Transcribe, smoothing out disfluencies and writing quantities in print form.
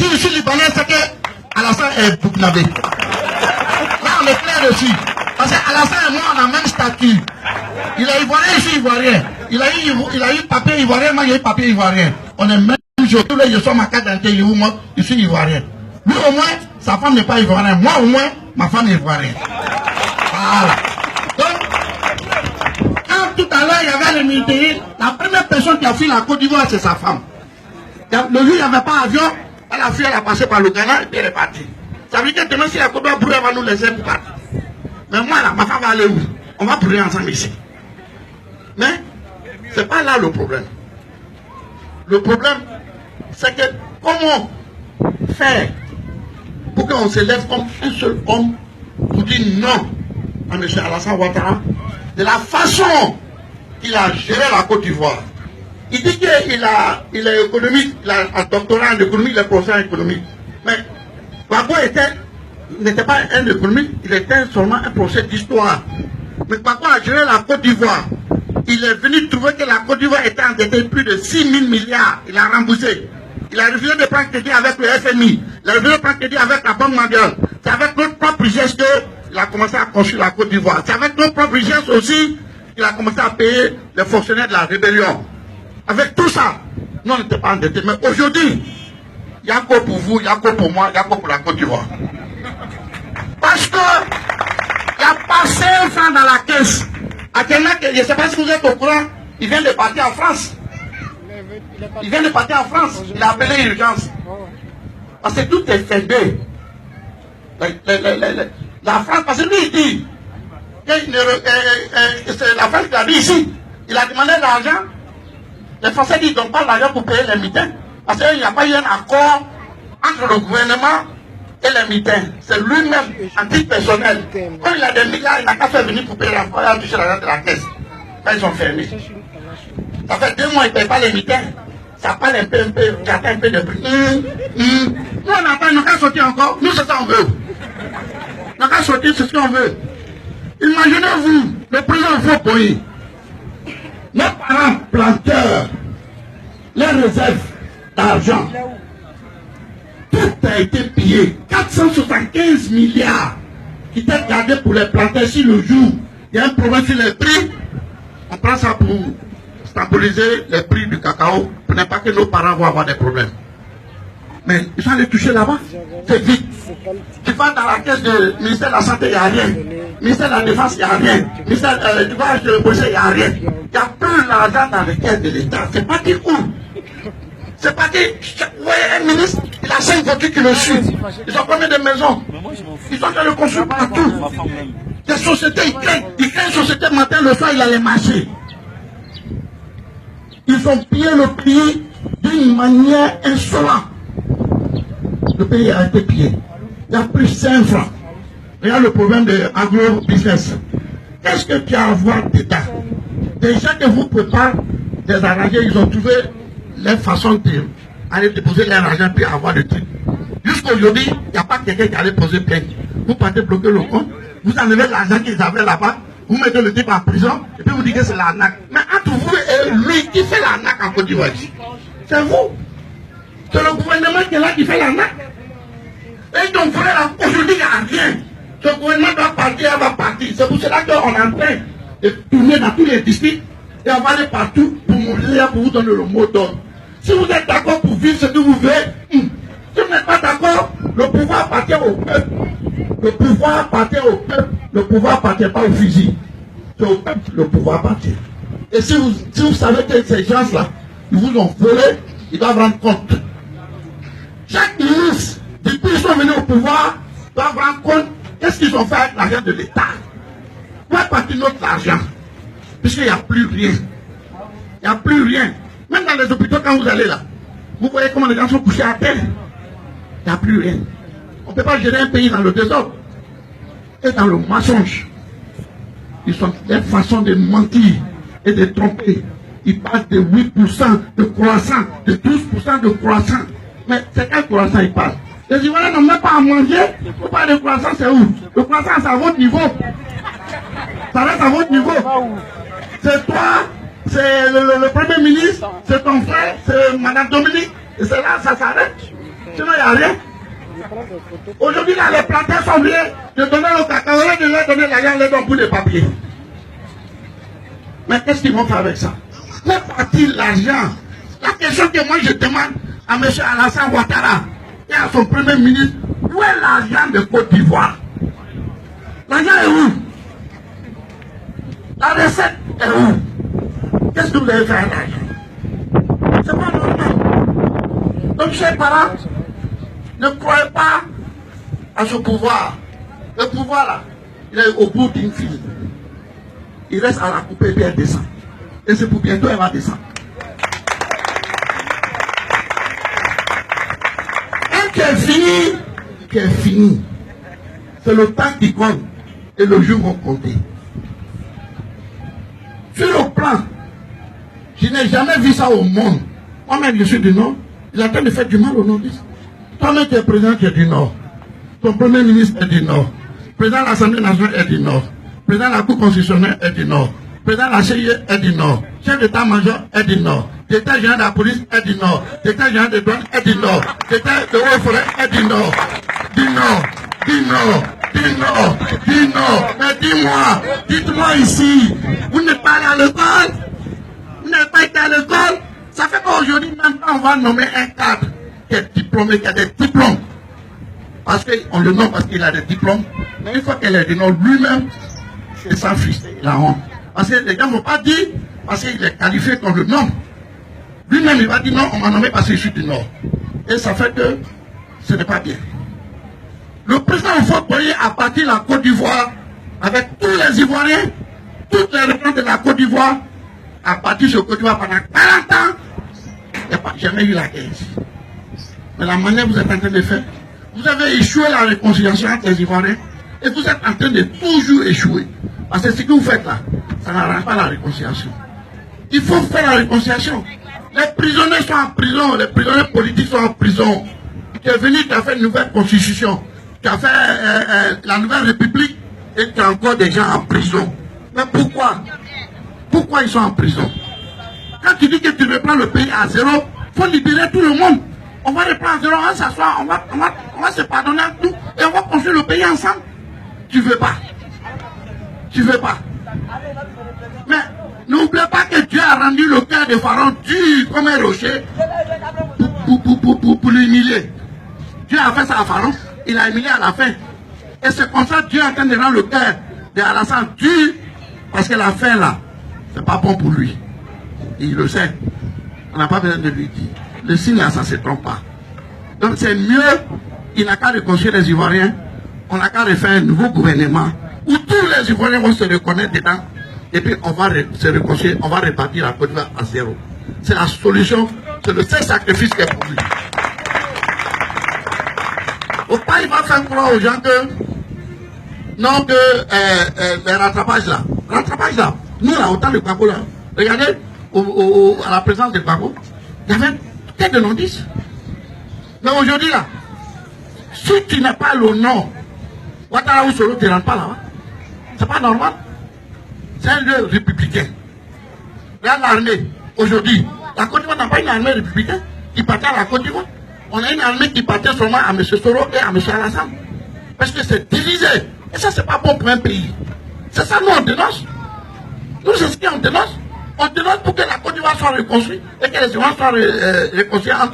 Si je suis libanais, c'est que Alassane est burkinabé. Là, on est clair dessus. Parce qu'Alassane et moi, on a le même statut. Il est ivoirien, je suis ivoirien. Il a eu papier ivoirien, moi j'ai eu papier ivoirien. On est même jour. Tous les jours, je suis ma carte d'identité, moi, je suis ivoirien. Lui au moins, sa femme n'est pas ivoirienne. Moi au moins, ma femme est ivoirienne. Voilà. Donc, quand tout à l'heure, il y avait les militaires, la première personne qui a fui la Côte d'Ivoire, c'est sa femme. Le jour où il n'y avait pas d'avion, elle a fui, elle a passé par le Ghana et puis elle est partie. Ça veut dire que demain, si la Côte d'Ivoire brûle, elle va nous laisser pour partir. Mais moi, là, ma femme va aller où? On va brûler ensemble ici. Mais, ce n'est pas là le problème. Le problème, c'est que comment faire pour qu'on se lève comme un seul homme pour dire non à M. Alassane Ouattara de la façon qu'il a géré la Côte d'Ivoire. Il dit qu'il est économique, il a un doctorat en économie, il est professeur en économie. Mais Gbagbo n'était pas un économiste, il était seulement un professeur d'histoire. Mais Gbagbo a géré la Côte d'Ivoire. Il est venu trouver que la Côte d'Ivoire était endettée plus de 6 000 milliards. Il a remboursé. Il a refusé de prendre crédit avec le FMI. Il a refusé de prendre crédit avec la Banque mondiale. C'est avec notre propre richesse qu'il a commencé à construire la Côte d'Ivoire. C'est avec notre propre richesse aussi qu'il a commencé à payer les fonctionnaires de la rébellion. Avec tout ça, nous on n'était pas endettés. Mais aujourd'hui, il y a quoi pour vous, il y a quoi pour moi, il y a quoi pour la Côte d'Ivoire. Parce que il n'y a pas 5 francs dans la caisse. À quelqu'un, je ne sais pas si vous êtes au courant, il vient de partir en France. Il vient de partir en France. Il a appelé l'urgence. Parce que tout est fermé. La France, parce que lui, il dit que c'est la France qui a dit ici. Il a demandé l'argent. Les Français disent qu'ils n'ont pas l'argent pour payer les mitins. Parce qu'il n'y a pas eu un accord entre le gouvernement et les mitins. C'est lui-même, en titre personnel. Quand il a des milliards, il n'a qu'à faire venir pour payer la fois, il a touché l'argent de la caisse. Quand ils sont fermés. Ça fait 2 mois, ils ne payent pas les mitins. Ça parle un peu, j'attends un peu de prix. Nous, on n'a pas, on n'a qu'à sortir encore. Nous, c'est ça qu'on veut. On n'a qu'à sortir, c'est ce qu'on veut. Imaginez-vous, le président de votre pays, nos parents planteurs, les réserves d'argent, tout a été pillé. 475 milliards qui étaient gardés pour les planteurs. Si le jour il y a un problème sur les prix, on prend ça pour stabiliser les prix du cacao pour ne pas que nos parents vont avoir des problèmes. Mais ils sont allés toucher là-bas, c'est vite. Tu vas dans la caisse du ministère de la Santé, il n'y a rien. Ministère de la Défense, il n'y a rien. Ministère du voyage de l'opposition, il n'y a rien. Il y a plein d'argent dans les caisses de l'État. C'est pas dit où. C'est pas dit. Vous voyez, un ministre, il a 5 voitures qui le suivent. Ils ont combien de maisons? Ils sont en train de construire partout. Des sociétés, ils craignent une société matin, le soir, il allait marcher. Ils ont pillé le pays d'une manière insolente. Le pays a été pillé. Il y a plus 5 francs. Regarde le problème de agro-business. Qu'est-ce que tu as à voir dedans? Des gens que vous ne pouvez pas les arranger, ils ont trouvé leur façon d'aller déposer leur argent puis avoir des trucs. Jusqu'aujourd'hui, il n'y a pas quelqu'un qui allait poser plainte. Vous partez bloquer le compte, vous enlevez l'argent qu'ils avaient là-bas, vous mettez le type en prison, et puis vous dites que c'est l'arnaque. Mais entre vous et lui qui fait l'arnaque en Côte d'Ivoire, c'est vous. C'est le gouvernement qui est là qui fait l'arnaque. Et donc, aujourd'hui, il n'y a rien. Ce gouvernement doit partir, elle va partir. C'est pour cela qu'on est en train de tourner dans tous les districts et on va aller partout pour vous donner le mot d'ordre. Si vous êtes d'accord pour vivre ce que vous voulez, si vous n'êtes pas d'accord, le pouvoir appartient au peuple. Le pouvoir appartient au peuple. Le pouvoir appartient pas au fusil. C'est au peuple le pouvoir appartient. Et si vous savez que ces gens-là, ils vous ont volé, ils doivent rendre compte. Chaque ministre, depuis qu'ils sont venus au pouvoir, doivent rendre compte qu'est-ce qu'ils ont fait avec l'argent de l'État. Où est parti notre argent? Puisqu'il n'y a plus rien. Il n'y a plus rien. Même dans les hôpitaux, quand vous allez là, vous voyez comment les gens sont couchés à terre. Il n'y a plus rien. On ne peut pas gérer un pays dans le désordre. Et dans le mensonge. Ils sont des façons de mentir et de tromper. Ils parlent de 8% de croissance, de 12% de croissance. Mais c'est quel croissance ils parlent? Les Ivoiriens n'ont même pas à manger. Vous parlez de croissance, c'est où? Le croissance, c'est à votre niveau. Ça reste à votre niveau. C'est toi, c'est le Premier ministre, c'est ton frère, c'est Madame Dominique. Et c'est là, ça s'arrête. Sinon, il n'y a rien. Aujourd'hui, là, les planteurs sont venus de donner le cacao, de leur donner l'argent, les dons pour les papiers. Mais qu'est-ce qu'ils vont faire avec ça? Où part-il l'argent? La question que moi je demande à M. Alassane Ouattara et à son premier ministre, où est l'argent de Côte d'Ivoire? L'argent est où? La recette est où? Qu'est-ce que vous avez fait à l'argent? C'est pas normal. Donc, chers parents, ne croyez pas à ce pouvoir. Le pouvoir là, il est au bout d'une file. Il reste à la couper et puis elle descend. Et c'est pour bientôt elle va descendre. Un qui est fini, c'est le temps qui compte et le jour vont compter. Sur le plan, je n'ai jamais vu ça au monde. Moi-même, je suis du Nord. Il est en train de faire du mal au Nordistes. Toi-même, tu es président qui est du Nord. Ton premier ministre est du Nord. Président de l'Assemblée nationale est du Nord. Président de la Cour constitutionnelle est du Nord. Président de la CIE est du Nord. Chef d'état-major est du Nord. Directeur général de la police est du Nord. Directeur général des douanes est du Nord. Directeur de l'eau et forêt est du Nord. Du Nord. Du Nord. Du Nord. Du Nord. Mais dis-moi, dites-moi ici, vous n'êtes pas allé à l'école? Vous n'avez pas été à l'école? Ça fait qu'aujourd'hui, maintenant, on va nommer un cadre qui est diplômé, qui a des diplômes. Parce qu'on le nomme parce qu'il a des diplômes. Mais une fois qu'elle est du Nord, lui-même, c'est sans frister, la honte. Parce que les gens ne vont pas dire, parce qu'il est qualifié qu'on le nomme. Lui-même, il va dire non, on m'a nommé parce que je suis du Nord. Et ça fait que ce n'est pas bien. Le président Houphouët-Boigny a parti la Côte d'Ivoire avec tous les Ivoiriens, toutes les réponses de la Côte d'Ivoire, a parti sur Côte d'Ivoire pendant 40 ans. Il n'y a pas jamais eu la guerre ici. Mais la manière que vous êtes en train de faire, vous avez échoué la réconciliation entre les Ivoiriens et vous êtes en train de toujours échouer. Parce que ce que vous faites là, ça n'arrange pas la réconciliation. Il faut faire la réconciliation. Les prisonniers sont en prison, les prisonniers politiques sont en prison. Tu es venu, tu as fait une nouvelle constitution, tu as fait la nouvelle république et tu as encore des gens en prison. Mais pourquoi? Pourquoi ils sont en prison? Quand tu dis que tu reprends le pays à zéro, il faut libérer tout le monde. On va reprendre à zéro, on va s'asseoir, on va se pardonner à tout et on va construire le pays ensemble. Tu veux pas. Tu veux pas. Mais n'oubliez pas que Dieu a rendu le cœur de Pharaon dur comme un rocher pour l'humilier. Dieu a fait ça à Pharaon, il a humilié à la fin. Et c'est comme ça que Dieu est en train de rendre le cœur de Alassane dur, parce que la fin là, c'est pas bon pour lui. Et il le sait. On n'a pas besoin de lui dire. Le signe là, ça ne se trompe pas. Donc c'est mieux, il n'a qu'à reconstruire les Ivoiriens, on n'a qu'à refaire un nouveau gouvernement où tous les Ivoiriens vont se reconnaître dedans et puis on va se reconstruire, on va répartir la Côte d'Ivoire à zéro. C'est la solution, c'est le seul sacrifice qui est pour lui. Au pas, il va faire croire aux gens que non, que les rattrapages là, nous là, au temps de Gbagbo là, regardez à la présence de Gbagbo, il y avait peut-être de non-10. Mais aujourd'hui là, si tu n'as pas le nom, Ouattara ou Soro, tu ne rentres pas là-bas. C'est pas normal. C'est un lieu républicain. Regarde l'armée, aujourd'hui, la Côte d'Ivoire n'a pas une armée républicaine qui partait à la Côte d'Ivoire. On a une armée qui partait seulement à M. Soro et à M. Alassane. Parce que c'est divisé. Et ça, c'est pas bon pour un pays. C'est ça, nous, on dénonce. Nous, c'est ce qu'on dénonce. On dénonce pour que la Côte d'Ivoire soit reconstruite et que les Ivoiriens soient réconciliés entre